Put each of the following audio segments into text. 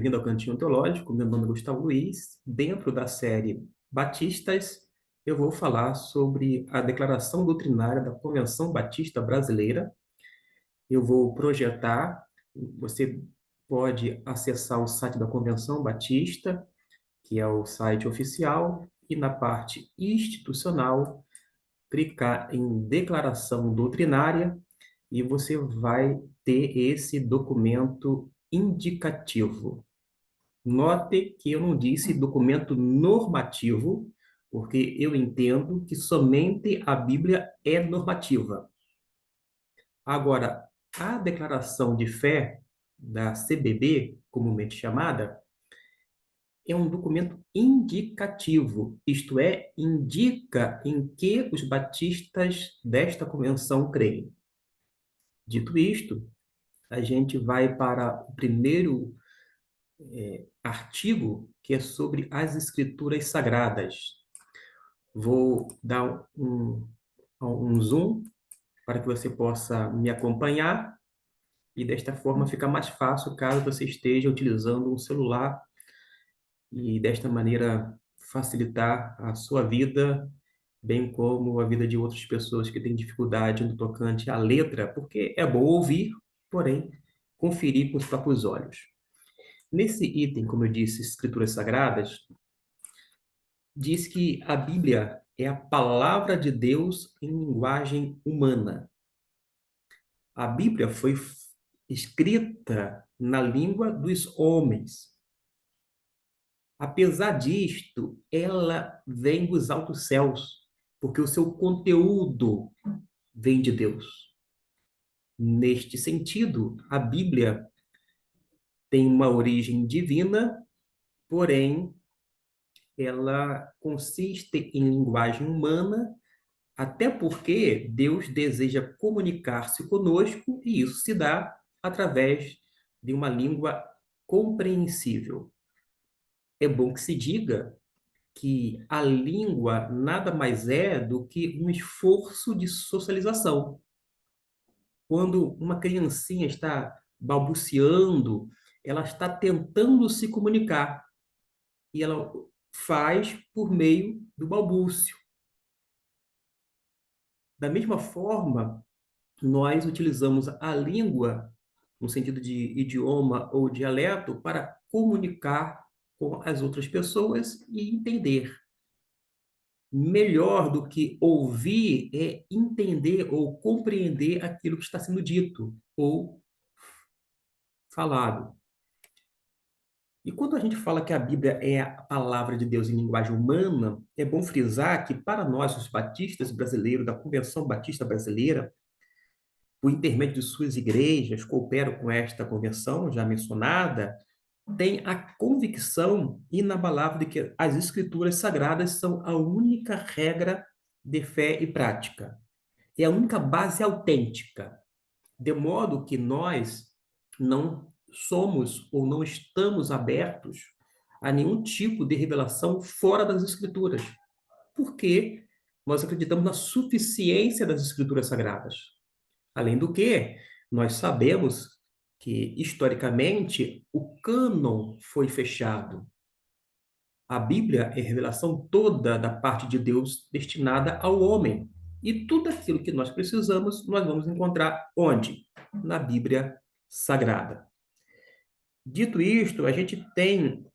Bem-vindo ao Cantinho Teológico, meu nome é Gustavo Luiz. Dentro da série Batistas, eu vou falar sobre a declaração doutrinária da Convenção Batista Brasileira. Eu vou projetar, você pode acessar o site da Convenção Batista, que é o site oficial, e na parte institucional, clicar em Declaração Doutrinária, e você vai ter esse documento indicativo. Note que eu não disse documento normativo, porque eu entendo que somente a Bíblia é normativa. Agora, a declaração de fé da CBB, comumente chamada, é um documento indicativo, isto é, indica em que os batistas desta convenção creem. Dito isto, a gente vai para o primeiro artigo, que é sobre as Escrituras Sagradas. Vou dar um zoom para que você possa me acompanhar e desta forma fica mais fácil caso você esteja utilizando um celular e desta maneira facilitar a sua vida, bem como a vida de outras pessoas que têm dificuldade no tocante à letra, porque é bom ouvir, porém, conferir com os próprios olhos. Nesse item, como eu disse, Escrituras Sagradas, diz que a Bíblia é a palavra de Deus em linguagem humana. A Bíblia foi escrita na língua dos homens. Apesar disto, ela vem dos altos céus, porque o seu conteúdo vem de Deus. Neste sentido, a Bíblia tem uma origem divina, porém, ela consiste em linguagem humana. Até porque Deus deseja comunicar-se conosco e isso se dá através de uma língua compreensível. É bom que se diga que a língua nada mais é do que um esforço de socialização. Quando uma criancinha está balbuciando, ela está tentando se comunicar e ela faz por meio do balbúcio. Da mesma forma, nós utilizamos a língua, no sentido de idioma ou dialeto, para comunicar com as outras pessoas e entender. Melhor do que ouvir é entender ou compreender aquilo que está sendo dito ou falado. E quando a gente fala que a Bíblia é a palavra de Deus em linguagem humana, é bom frisar que, para nós, os batistas brasileiros, da Convenção Batista Brasileira, por intermédio de suas igrejas, cooperam com esta convenção já mencionada, tem a convicção inabalável de que as escrituras sagradas são a única regra de fé e prática. É a única base autêntica, de modo que nós não somos ou não estamos abertos a nenhum tipo de revelação fora das escrituras, porque nós acreditamos na suficiência das escrituras sagradas. Além do que, nós sabemos que, historicamente, o cânon foi fechado. A Bíblia é a revelação toda da parte de Deus destinada ao homem. E tudo aquilo que nós precisamos, nós vamos encontrar onde? Na Bíblia Sagrada. Dito isto, a gente tem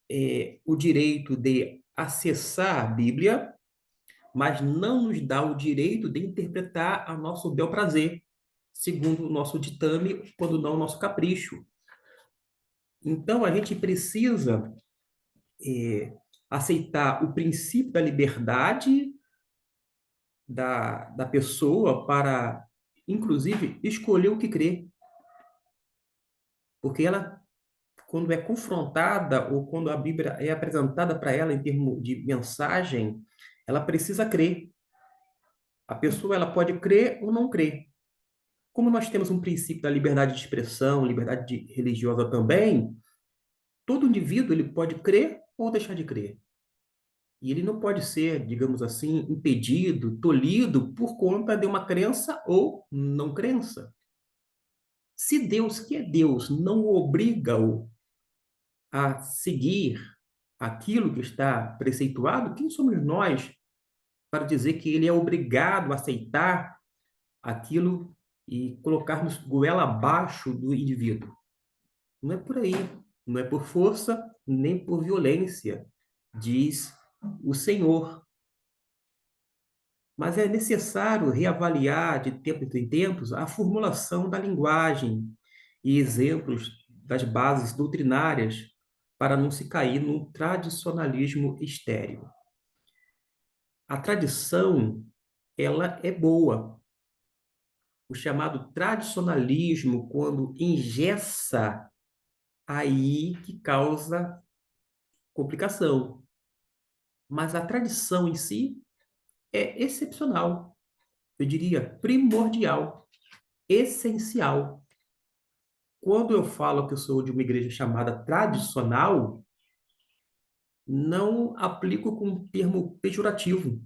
o direito de acessar a Bíblia, mas não nos dá o direito de interpretar a nosso bel prazer, segundo o nosso ditame, quando não o nosso capricho. Então, a gente precisa aceitar o princípio da liberdade da pessoa para, inclusive, escolher o que crê. Porque ela, quando é confrontada ou quando a Bíblia é apresentada para ela em termos de mensagem, ela precisa crer. A pessoa ela pode crer ou não crer. Como nós temos um princípio da liberdade de expressão, religiosa também, todo indivíduo ele pode crer ou deixar de crer. E ele não pode ser, digamos assim, impedido, tolhido por conta de uma crença ou não crença. Se Deus, que é Deus, não o obriga-o a seguir aquilo que está preceituado, quem somos nós para dizer que ele é obrigado a aceitar aquilo e colocarmos goela abaixo do indivíduo? Não é por aí, não é por força nem por violência, diz o Senhor. Mas é necessário reavaliar de tempos em tempos a formulação da linguagem e exemplos das bases doutrinárias para não se cair no tradicionalismo estéril. A tradição, ela é boa. O chamado tradicionalismo, quando engessa, aí que causa complicação. Mas a tradição em si é excepcional, eu diria primordial, essencial. Quando eu falo que eu sou de uma igreja chamada tradicional, não aplico com um termo pejorativo.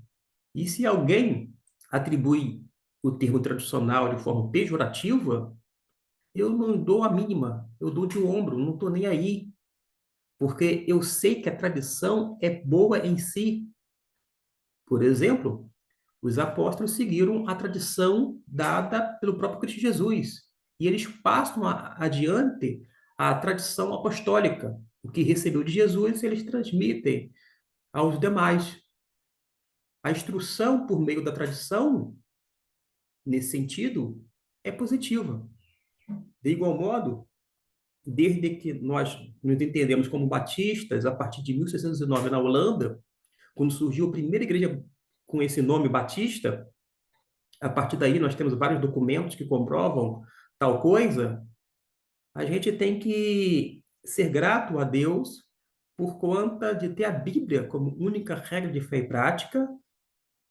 E se alguém atribui o termo tradicional de forma pejorativa, eu não dou a mínima, eu dou de ombro, não estou nem aí, porque eu sei que a tradição é boa em si. Por exemplo, os apóstolos seguiram a tradição dada pelo próprio Cristo Jesus, e eles passam adiante a tradição apostólica. O que recebeu de Jesus, eles transmitem aos demais. A instrução por meio da tradição, nesse sentido, é positiva. De igual modo, desde que nós nos entendemos como batistas, a partir de 1609, na Holanda, quando surgiu a primeira igreja com esse nome Batista, a partir daí nós temos vários documentos que comprovam tal coisa, a gente tem que ser grato a Deus por conta de ter a Bíblia como única regra de fé e prática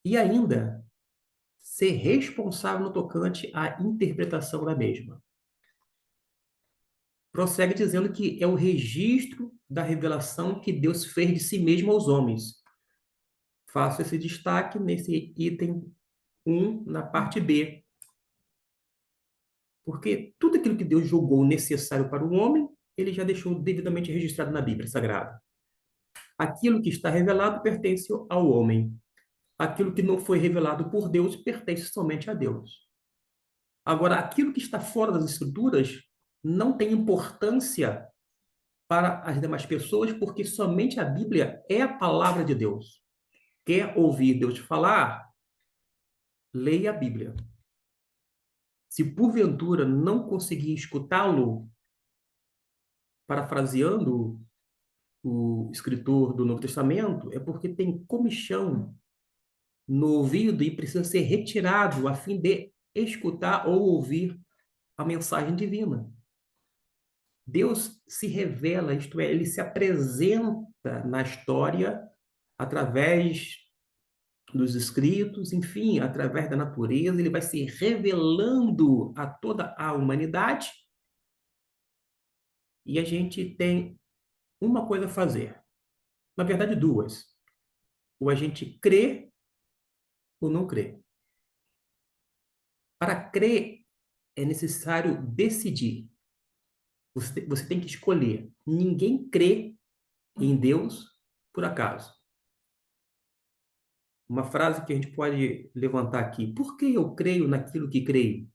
e ainda ser responsável no tocante à interpretação da mesma. Prossegue dizendo que é o registro da revelação que Deus fez de si mesmo aos homens. Faço esse destaque nesse item 1, na parte B. Porque tudo aquilo que Deus julgou necessário para o homem, ele já deixou devidamente registrado na Bíblia Sagrada. Aquilo que está revelado pertence ao homem. Aquilo que não foi revelado por Deus pertence somente a Deus. Agora, aquilo que está fora das Escrituras não tem importância para as demais pessoas, porque somente a Bíblia é a palavra de Deus. Quer ouvir Deus falar? Leia a Bíblia. Se porventura não conseguir escutá-lo, parafraseando o escritor do Novo Testamento, é porque tem comichão no ouvido e precisa ser retirado a fim de escutar ou ouvir a mensagem divina. Deus se revela, isto é, ele se apresenta na história através dos escritos, enfim, através da natureza, ele vai se revelando a toda a humanidade e a gente tem uma coisa a fazer. Na verdade, duas. Ou a gente crê ou não crê. Para crer, é necessário decidir. Você tem que escolher. Ninguém crê em Deus por acaso. Uma frase que a gente pode levantar aqui. Por que eu creio naquilo que creio?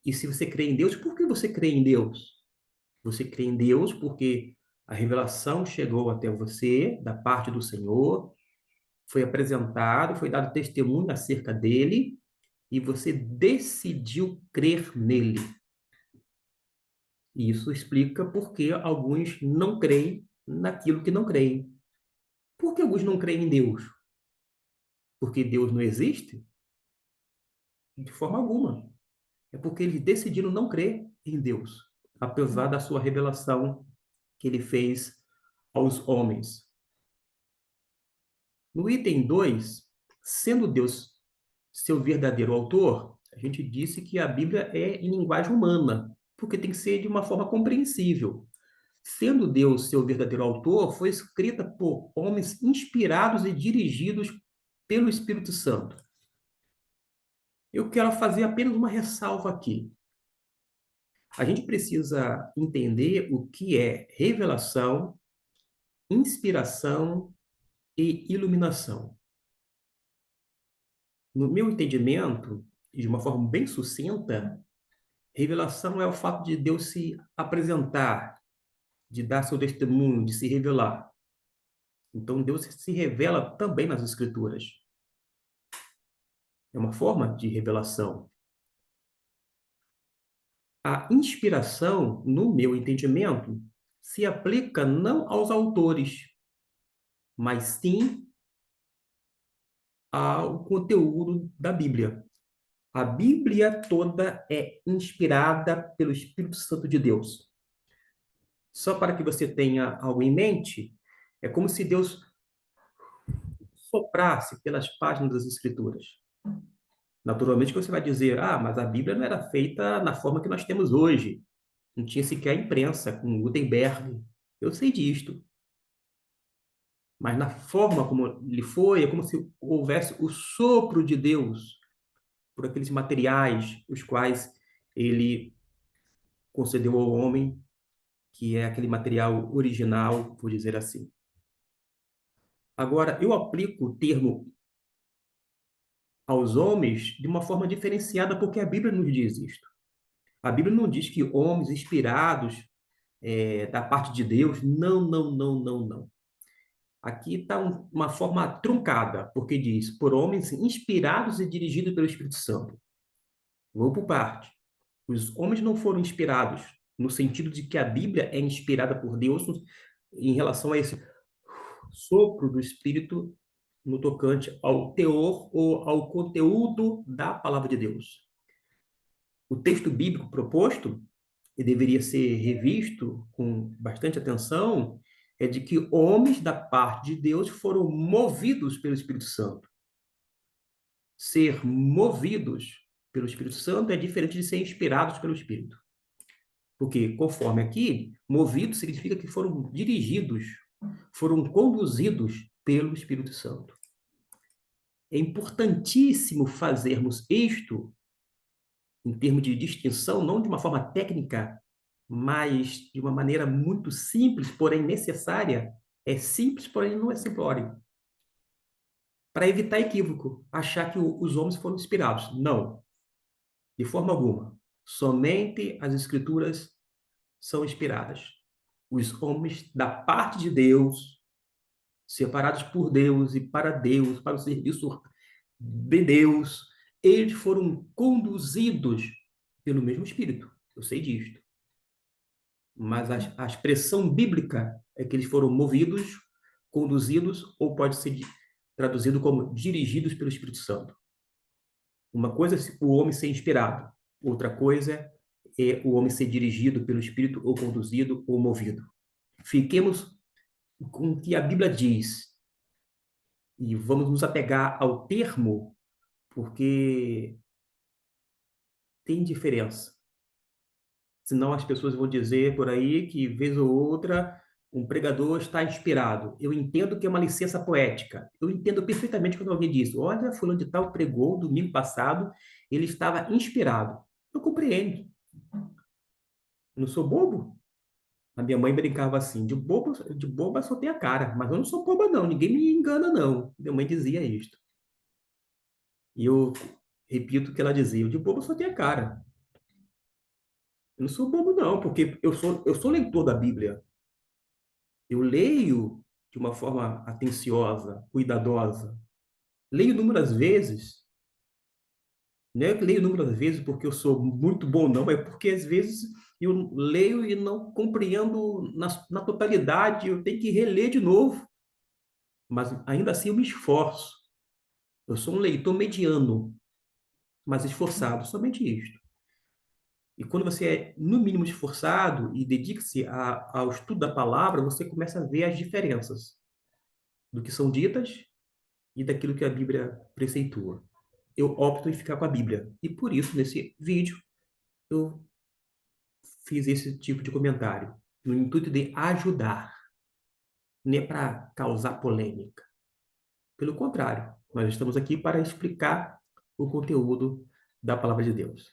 E se você crê em Deus, por que você crê em Deus? Você crê em Deus porque a revelação chegou até você da parte do Senhor, foi apresentado, foi dado testemunho acerca dele, e você decidiu crer nele. E isso explica por que alguns não creem naquilo que não creem. Por que alguns não creem em Deus? Porque Deus não existe? De forma alguma. É porque eles decidiram não crer em Deus, apesar da sua revelação que ele fez aos homens. No item 2, sendo Deus seu verdadeiro autor, a gente disse que a Bíblia é em linguagem humana, porque tem que ser de uma forma compreensível. Sendo Deus seu verdadeiro autor, foi escrita por homens inspirados e dirigidos pelo Espírito Santo. Eu quero fazer apenas uma ressalva aqui. A gente precisa entender o que é revelação, inspiração e iluminação. No meu entendimento, e de uma forma bem sucinta, revelação é o fato de Deus se apresentar, de dar seu testemunho, de se revelar. Então, Deus se revela também nas Escrituras. É uma forma de revelação. A inspiração, no meu entendimento, se aplica não aos autores, mas sim ao conteúdo da Bíblia. A Bíblia toda é inspirada pelo Espírito Santo de Deus. Só para que você tenha algo em mente, é como se Deus soprasse pelas páginas das Escrituras. Naturalmente, você vai dizer, mas a Bíblia não era feita na forma que nós temos hoje. Não tinha sequer imprensa, com Gutenberg. Eu sei disto. Mas na forma como ele foi, é como se houvesse o sopro de Deus por aqueles materiais, os quais ele concedeu ao homem, que é aquele material original, por dizer assim. Agora, eu aplico o termo aos homens de uma forma diferenciada, porque a Bíblia nos diz isto. A Bíblia não diz que homens inspirados da parte de Deus. Não, não, não, não, não. Aqui está uma forma truncada, porque diz, por homens inspirados e dirigidos pelo Espírito Santo. Vou por parte. Os homens não foram inspirados, no sentido de que a Bíblia é inspirada por Deus em relação a esse sopro do Espírito no tocante ao teor ou ao conteúdo da palavra de Deus. O texto bíblico proposto, e deveria ser revisto com bastante atenção, é de que homens da parte de Deus foram movidos pelo Espírito Santo. Ser movidos pelo Espírito Santo é diferente de ser inspirados pelo Espírito. Porque, conforme aqui, movidos significa que foram dirigidos, foram conduzidos pelo Espírito Santo. É importantíssimo fazermos isto em termos de distinção, não de uma forma técnica, mas de uma maneira muito simples, porém necessária. É simples, porém não é simplório. Para evitar equívoco, achar que os homens foram inspirados. Não, de forma alguma. Somente as Escrituras são inspiradas. Os homens da parte de Deus, separados por Deus e para o serviço de Deus, eles foram conduzidos pelo mesmo Espírito. Eu sei disto. Mas a expressão bíblica é que eles foram movidos, conduzidos, ou pode ser traduzido como dirigidos pelo Espírito Santo. Uma coisa é o homem ser inspirado, outra coisa é o homem ser dirigido pelo Espírito, ou conduzido, ou movido. Fiquemos com o que a Bíblia diz e vamos nos apegar ao termo, porque tem diferença. Senão as pessoas vão dizer por aí que, vez ou outra, um pregador está inspirado. Eu entendo que é uma licença poética. Eu entendo perfeitamente quando alguém diz, olha, fulano de tal pregou domingo passado, ele estava inspirado. Eu compreendo. Eu não sou bobo. A minha mãe brincava assim, de boba só tem a cara, mas eu não sou boba não, ninguém me engana não. Minha mãe dizia isto. E eu repito o que ela dizia, de boba só tem a cara. Eu não sou bobo não, porque eu sou leitor da Bíblia. Eu leio de uma forma atenciosa, cuidadosa. Leio inúmeras vezes. Não é que leio inúmeras vezes porque eu sou muito bom, não. É porque, às vezes, eu leio e não compreendo na totalidade. Eu tenho que reler de novo. Mas, ainda assim, eu me esforço. Eu sou um leitor mediano, mas esforçado. Somente isto. E quando você é, no mínimo, esforçado e dedica-se ao estudo da palavra, você começa a ver as diferenças do que são ditas e daquilo que a Bíblia preceitua. Eu opto em ficar com a Bíblia. E por isso, nesse vídeo, eu fiz esse tipo de comentário, no intuito de ajudar, não é para causar polêmica. Pelo contrário, nós estamos aqui para explicar o conteúdo da palavra de Deus.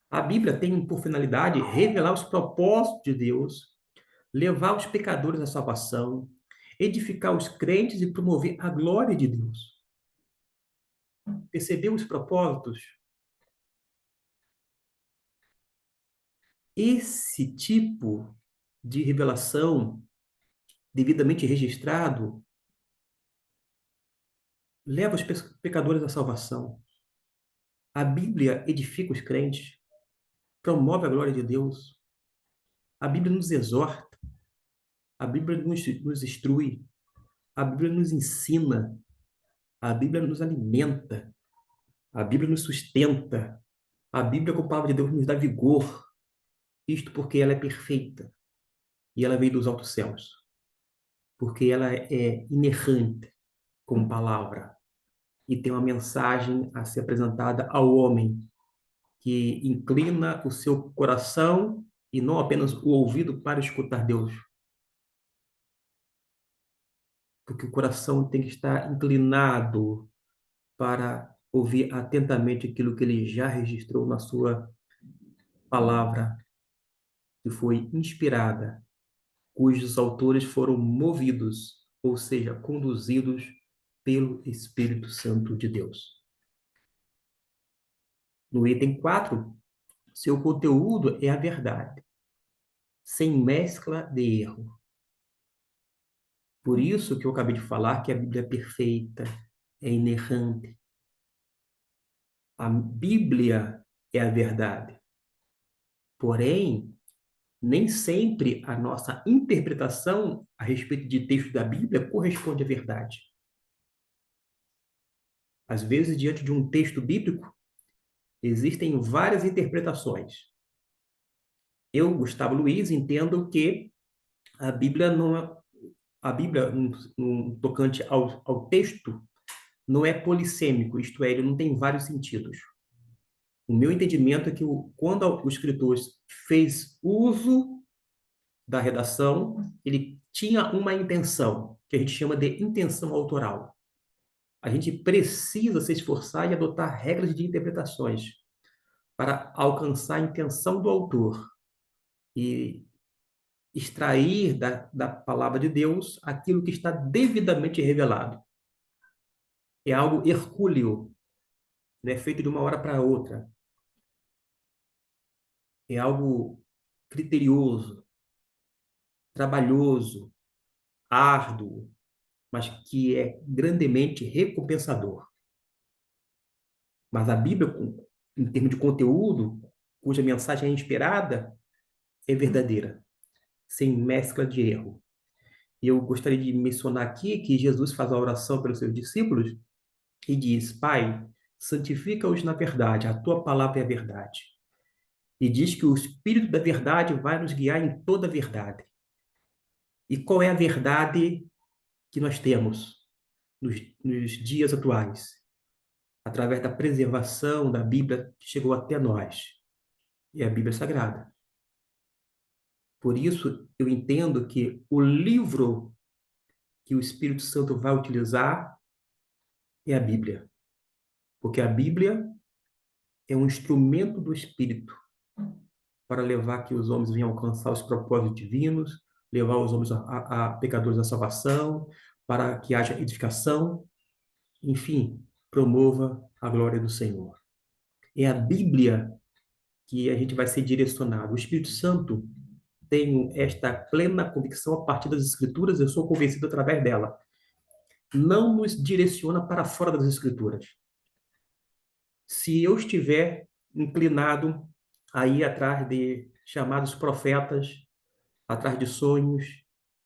A Bíblia tem por finalidade revelar os propósitos de Deus, levar os pecadores à salvação, edificar os crentes e promover a glória de Deus. Percebeu os propósitos? Esse tipo de revelação, devidamente registrado, leva os pecadores à salvação. A Bíblia edifica os crentes, promove a glória de Deus. A Bíblia nos exorta, a Bíblia nos instrui, a Bíblia nos ensina, a Bíblia nos alimenta, a Bíblia nos sustenta. A Bíblia, com a palavra de Deus, nos dá vigor. Isto porque ela é perfeita e ela veio dos altos céus. Porque ela é inerrante como palavra e tem uma mensagem a ser apresentada ao homem que inclina o seu coração e não apenas o ouvido para escutar Deus. Porque o coração tem que estar inclinado para ouvir atentamente aquilo que ele já registrou na sua palavra, que foi inspirada, cujos autores foram movidos, ou seja, conduzidos pelo Espírito Santo de Deus. No item 4, seu conteúdo é a verdade, sem mescla de erro. Por isso que eu acabei de falar que a Bíblia é perfeita, é inerrante. A Bíblia é a verdade. Porém, nem sempre a nossa interpretação a respeito de texto da Bíblia corresponde à verdade. Às vezes, diante de um texto bíblico, existem várias interpretações. Eu, Gustavo Luiz, entendo que a Bíblia não é, a Bíblia, no tocante ao texto, não é polissêmico, isto é, ele não tem vários sentidos. O meu entendimento é que quando o escritor fez uso da redação, ele tinha uma intenção, que a gente chama de intenção autoral. A gente precisa se esforçar e adotar regras de interpretações para alcançar a intenção do autor e extrair da palavra de Deus aquilo que está devidamente revelado. É algo hercúleo, não é feito de uma hora para outra. É algo criterioso, trabalhoso, árduo, mas que é grandemente recompensador. Mas a Bíblia, em termos de conteúdo, cuja mensagem é inspirada, é verdadeira, sem mescla de erro. E eu gostaria de mencionar aqui que Jesus faz a oração pelos seus discípulos e diz: Pai, santifica-os na verdade, a tua palavra é a verdade. E diz que o Espírito da verdade vai nos guiar em toda a verdade. E qual é a verdade que nós temos nos dias atuais? Através da preservação da Bíblia que chegou até nós. E a Bíblia Sagrada. Por isso, eu entendo que o livro que o Espírito Santo vai utilizar é a Bíblia. Porque a Bíblia é um instrumento do Espírito para levar que os homens venham alcançar os propósitos divinos, levar os homens a pecadores à salvação, para que haja edificação, enfim, promova a glória do Senhor. É a Bíblia que a gente vai ser direcionado. O Espírito Santo, tenho esta plena convicção a partir das Escrituras, eu sou convencido através dela. Não nos direciona para fora das Escrituras. Se eu estiver inclinado a ir atrás de chamados profetas, atrás de sonhos,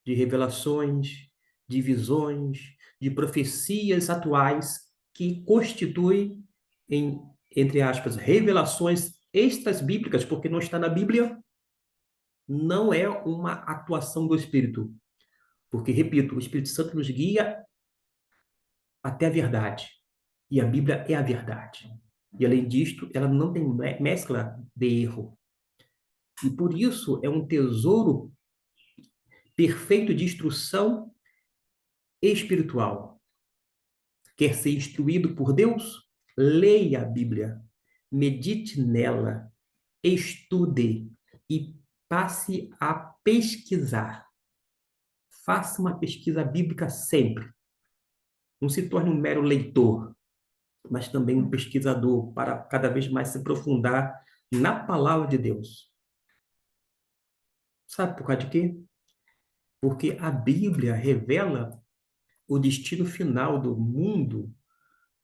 de revelações, de visões, de profecias atuais que constituem, entre aspas, revelações extras bíblicas, porque não está na Bíblia, não é uma atuação do Espírito. Porque, repito, o Espírito Santo nos guia até a verdade. E a Bíblia é a verdade. E, além disto, ela não tem mescla de erro. E, por isso, é um tesouro perfeito de instrução espiritual. Quer ser instruído por Deus? Leia a Bíblia. Medite nela. estude e passe a pesquisar. Faça uma pesquisa bíblica sempre. Não se torne um mero leitor, mas também um pesquisador para cada vez mais se aprofundar na palavra de Deus. Sabe por causa de quê? Porque a Bíblia revela o destino final do mundo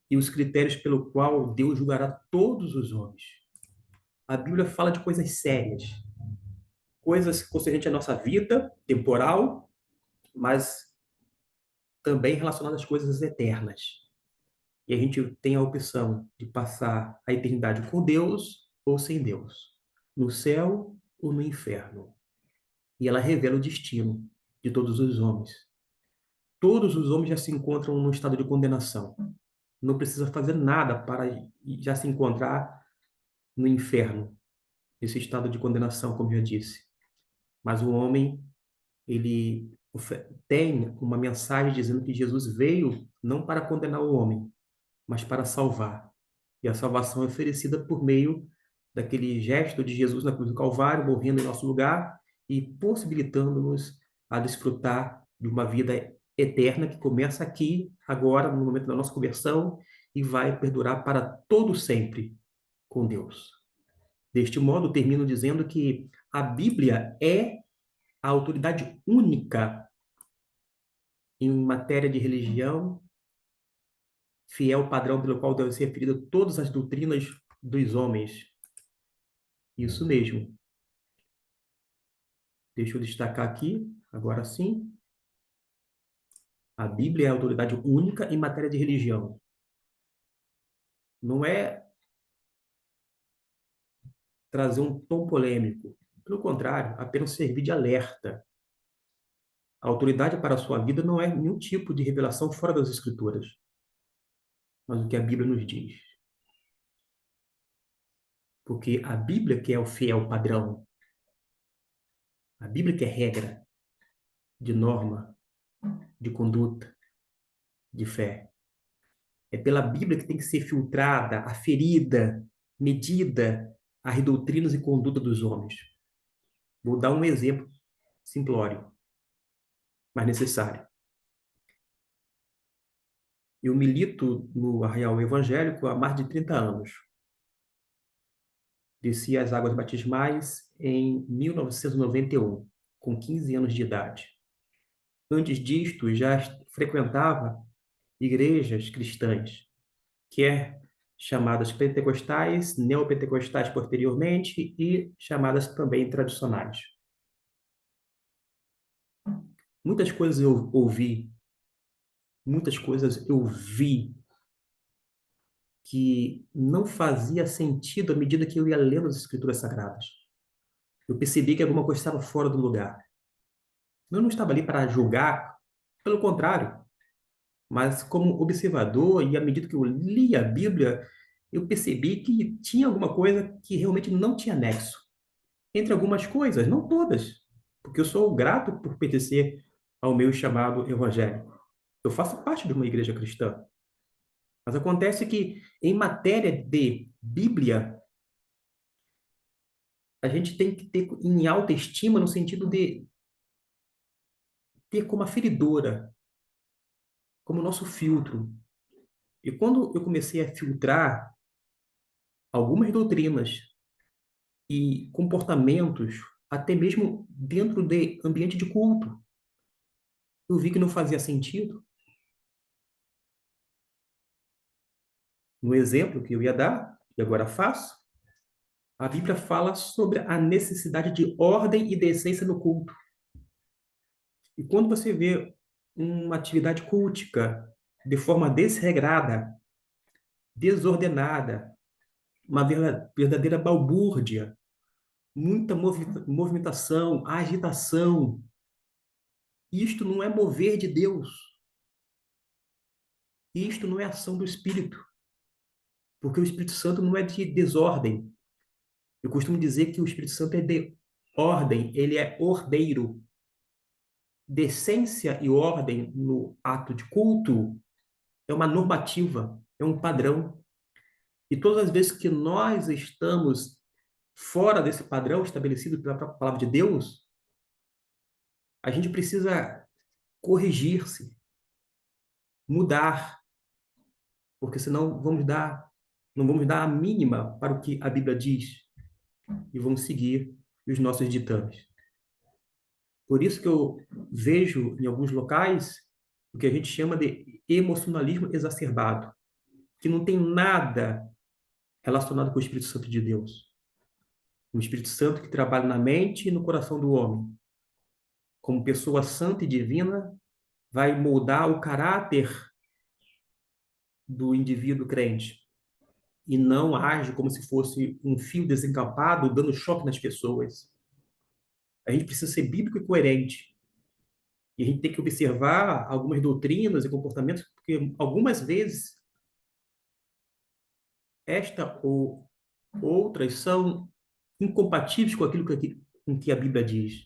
e os critérios pelo qual Deus julgará todos os homens. A Bíblia fala de coisas sérias, coisas concernentes à nossa vida temporal, mas também relacionadas às coisas eternas. E a gente tem a opção de passar a eternidade com Deus ou sem Deus, no céu ou no inferno. E ela revela o destino de todos os homens. Todos os homens já se encontram num estado de condenação. Não precisa fazer nada para já se encontrar no inferno, nesse estado de condenação, como já disse. Mas o homem, ele tem uma mensagem dizendo que Jesus veio não para condenar o homem, mas para salvar. E a salvação é oferecida por meio daquele gesto de Jesus na cruz do Calvário, morrendo em nosso lugar e possibilitando-nos a desfrutar de uma vida eterna que começa aqui, agora, no momento da nossa conversão, e vai perdurar para todo sempre com Deus. Deste modo, termino dizendo que a Bíblia é a autoridade única em matéria de religião, fiel padrão pelo qual devem ser referidas todas as doutrinas dos homens. Isso mesmo. Deixa eu destacar aqui, agora sim. A Bíblia é a autoridade única em matéria de religião. Não é trazer um tom polêmico. Pelo contrário, apenas servir de alerta. A autoridade para a sua vida não é nenhum tipo de revelação fora das Escrituras, mas o que a Bíblia nos diz. Porque a Bíblia que é o fiel padrão, a Bíblia que é regra de norma, de conduta, de fé. É pela Bíblia que tem que ser filtrada, aferida, medida as doutrinas e conduta dos homens. Vou dar um exemplo simplório, mas necessário. Eu milito no Arraial Evangélico há mais de 30 anos. Desci as águas batismais em 1991, com 15 anos de idade. Antes disto, já frequentava igrejas cristãs, que é chamadas pentecostais, neopentecostais posteriormente e chamadas também tradicionais. Muitas coisas eu ouvi, muitas coisas eu vi que não fazia sentido à medida que eu ia lendo as Escrituras Sagradas. Eu percebi que alguma coisa estava fora do lugar. Eu não estava ali para julgar, pelo contrário, mas como observador, e à medida que eu lia a Bíblia, eu percebi que tinha alguma coisa que realmente não tinha nexo. Entre algumas coisas, não todas, porque eu sou grato por pertencer ao meu chamado evangélico. Eu faço parte de uma igreja cristã. Mas acontece que, em matéria de Bíblia, a gente tem que ter em alta estima no sentido de ter como aferidora, como nosso filtro. E quando eu comecei a filtrar algumas doutrinas e comportamentos, até mesmo dentro de ambiente de culto, eu vi que não fazia sentido. No exemplo que eu ia dar, e agora faço, a Bíblia fala sobre a necessidade de ordem e decência no culto. E quando você vê uma atividade cultica de forma desregrada, desordenada, uma verdadeira balbúrdia, muita movimentação, agitação, isto não é mover de Deus. Isto não é ação do Espírito, porque o Espírito Santo não é de desordem. Eu costumo dizer que o Espírito Santo é de ordem, ele é ordeiro. Decência e ordem no ato de culto é uma normativa, é um padrão. E todas as vezes que nós estamos fora desse padrão estabelecido pela própria palavra de Deus, a gente precisa corrigir-se, mudar, porque senão não vamos dar a mínima para o que a Bíblia diz e vamos seguir os nossos ditames. Por isso que eu vejo em alguns locais o que a gente chama de emocionalismo exacerbado, que não tem nada relacionado com o Espírito Santo de Deus. O Espírito Santo que trabalha na mente e no coração do homem. Como pessoa santa e divina, vai moldar o caráter do indivíduo crente e não age como se fosse um fio desencapado dando choque nas pessoas. A gente precisa ser bíblico e coerente. E a gente tem que observar algumas doutrinas e comportamentos, porque algumas vezes esta ou outras são incompatíveis com aquilo com que a Bíblia diz.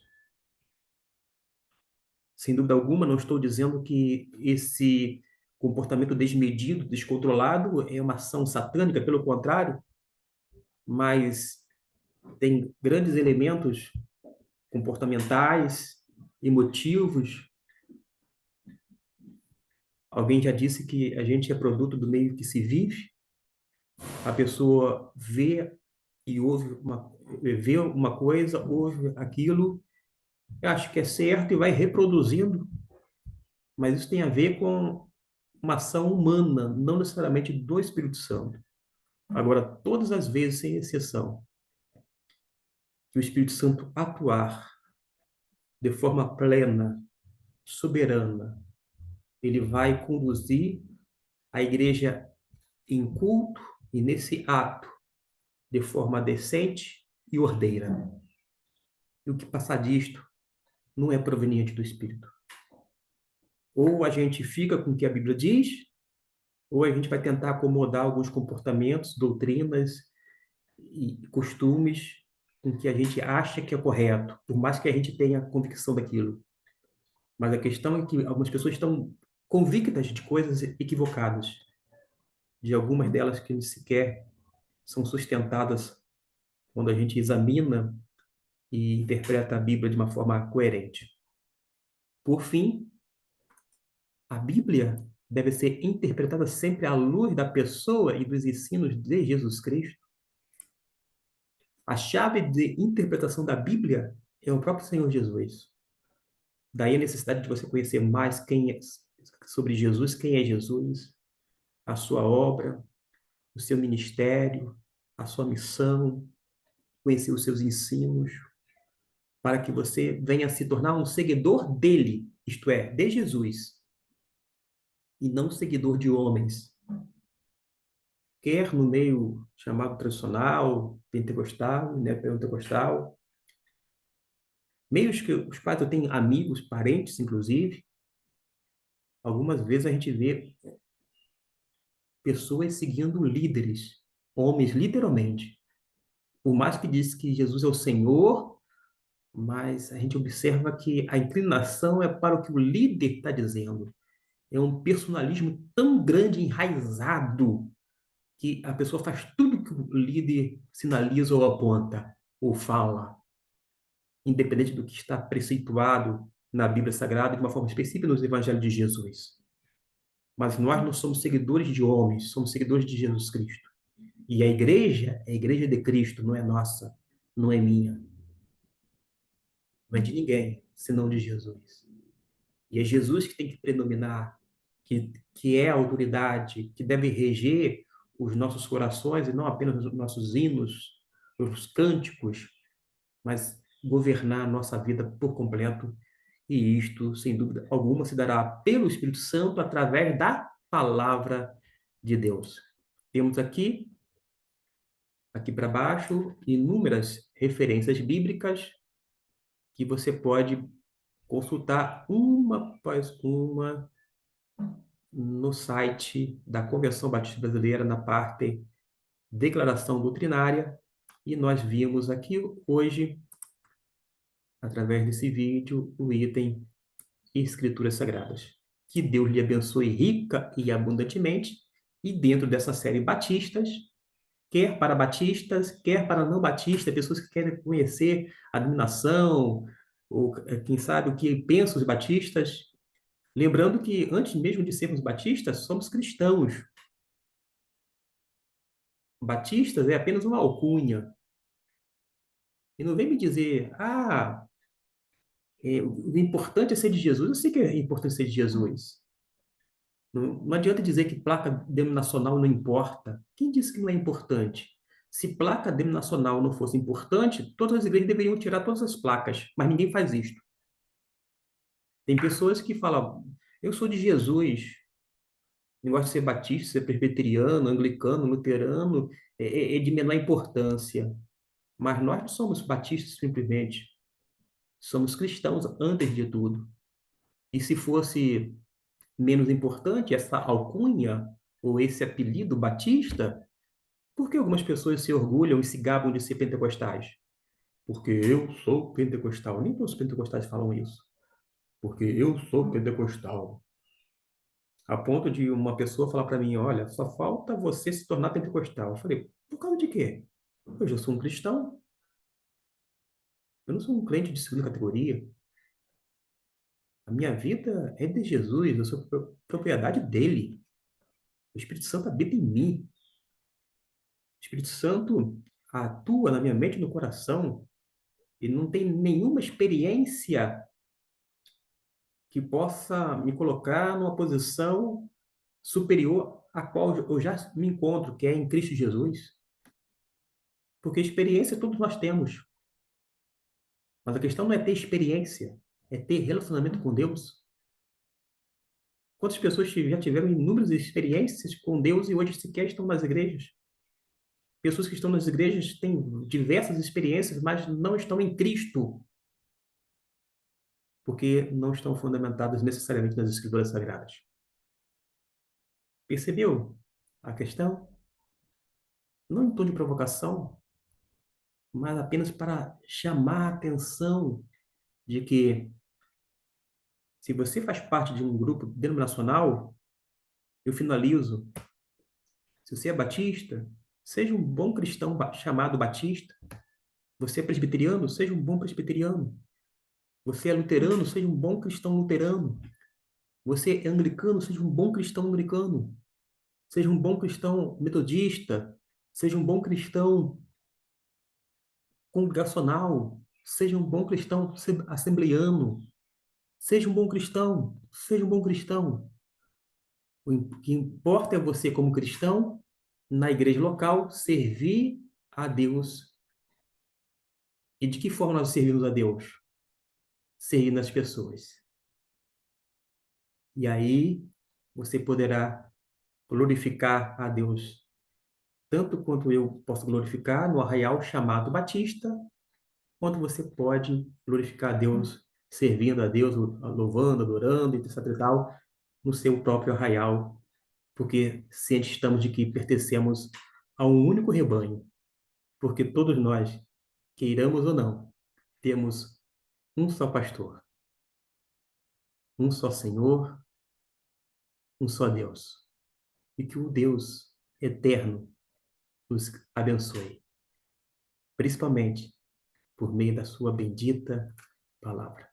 Sem dúvida alguma, não estou dizendo que esse comportamento desmedido, descontrolado, é uma ação satânica, pelo contrário, mas tem grandes elementos comportamentais, emotivos. Alguém já disse que a gente é produto do meio que se vive. A pessoa vê uma coisa, ouve aquilo, acha que é certo e vai reproduzindo, mas isso tem a ver com uma ação humana, não necessariamente do Espírito Santo. Agora, todas as vezes, sem exceção, que o Espírito Santo atuar de forma plena, soberana, ele vai conduzir a igreja em culto e nesse ato de forma decente e ordeira. E o que passar disto não é proveniente do Espírito. Ou a gente fica com o que a Bíblia diz, ou a gente vai tentar acomodar alguns comportamentos, doutrinas e costumes com que a gente acha que é correto, por mais que a gente tenha convicção daquilo. Mas a questão é que algumas pessoas estão convictas de coisas equivocadas, de algumas delas que sequer são sustentadas quando a gente examina e interpreta a Bíblia de uma forma coerente. Por fim, a Bíblia deve ser interpretada sempre à luz da pessoa e dos ensinos de Jesus Cristo. A chave de interpretação da Bíblia é o próprio Senhor Jesus. Daí a necessidade de você conhecer mais sobre Jesus, quem é Jesus, a sua obra, o seu ministério, a sua missão, conhecer os seus ensinos, para que você venha se tornar um seguidor dele, isto é, de Jesus, e não seguidor de homens, quer no meio chamado tradicional, pentecostal, né, pentecostal, meios que os quais eu tenho amigos, parentes, inclusive, algumas vezes a gente vê pessoas seguindo líderes, homens, literalmente. Por mais que diz que Jesus é o Senhor, mas a gente observa que a inclinação é para o que o líder está dizendo. É um personalismo tão grande, enraizado, que a pessoa faz tudo que o líder sinaliza ou aponta, ou fala, independente do que está preceituado na Bíblia Sagrada, de uma forma específica nos Evangelhos de Jesus. Mas nós não somos seguidores de homens, somos seguidores de Jesus Cristo. E a igreja é a igreja de Cristo, não é nossa, não é minha, não é de ninguém, senão de Jesus. E é Jesus que tem que predominar, que é a autoridade, que deve reger os nossos corações e não apenas os nossos hinos, os cânticos, mas governar a nossa vida por completo. E isto, sem dúvida alguma, se dará pelo Espírito Santo através da palavra de Deus. Temos aqui para baixo, inúmeras referências bíblicas que você pode consultar uma após uma no site da Convenção Batista Brasileira, na parte Declaração Doutrinária, e nós vimos aqui hoje, através desse vídeo, o item Escrituras Sagradas. Que Deus lhe abençoe rica e abundantemente, e dentro dessa série Batistas, quer para batistas, quer para não batistas, pessoas que querem conhecer a denominação, ou quem sabe o que pensam os batistas. Lembrando que antes mesmo de sermos batistas, somos cristãos. Batistas é apenas uma alcunha. E não vem me dizer, o importante é ser de Jesus. Eu sei que é importante ser de Jesus. Não adianta dizer que placa denominacional não importa. Quem disse que não é importante? Se placa denominacional não fosse importante, todas as igrejas deveriam tirar todas as placas, mas ninguém faz isto. Tem pessoas que falam, eu sou de Jesus, negócio de ser batista, ser presbiteriano, anglicano, luterano, é de menor importância. Mas nós não somos batistas simplesmente, somos cristãos antes de tudo. E se fosse menos importante essa alcunha ou esse apelido batista, por que algumas pessoas se orgulham e se gabam de ser pentecostais? Porque eu sou pentecostal. Nem todos os pentecostais falam isso. Porque eu sou pentecostal. A ponto de uma pessoa falar para mim, olha, só falta você se tornar pentecostal. Eu falei, por causa de quê? Eu já sou um cristão. Eu não sou um crente de segunda categoria. A minha vida é de Jesus. Eu sou propriedade dele. O Espírito Santo habita em mim. O Espírito Santo atua na minha mente e no coração. E não tem nenhuma experiência que possa me colocar numa posição superior à qual eu já me encontro, que é em Cristo Jesus. Porque experiência todos nós temos. Mas a questão não é ter experiência, é ter relacionamento com Deus. Quantas pessoas já tiveram inúmeras experiências com Deus e hoje sequer estão nas igrejas? Pessoas que estão nas igrejas têm diversas experiências, mas não estão em Cristo, porque não estão fundamentadas necessariamente nas Escrituras Sagradas. Percebeu a questão? Não em tom de provocação, mas apenas para chamar a atenção de que, se você faz parte de um grupo denominacional, eu finalizo. Se você é batista, seja um bom cristão chamado batista. Você é presbiteriano, seja um bom presbiteriano. Você é luterano, seja um bom cristão luterano. Você é anglicano, seja um bom cristão anglicano. Seja um bom cristão metodista. Seja um bom cristão congregacional. Seja um bom cristão assembleiano. Seja um bom cristão. Seja um bom cristão. O que importa é você, como cristão, na igreja local, servir a Deus. E de que forma nós servimos a Deus? Servindo as pessoas. E aí você poderá glorificar a Deus tanto quanto eu posso glorificar no arraial chamado Batista, quanto você pode glorificar a Deus servindo a Deus, louvando, adorando, etc e tal, no seu próprio arraial, porque cientes estamos de que pertencemos a um único rebanho, porque todos nós, queiramos ou não, temos um só pastor, um só Senhor, um só Deus. E que o Deus eterno nos abençoe, principalmente por meio da sua bendita palavra.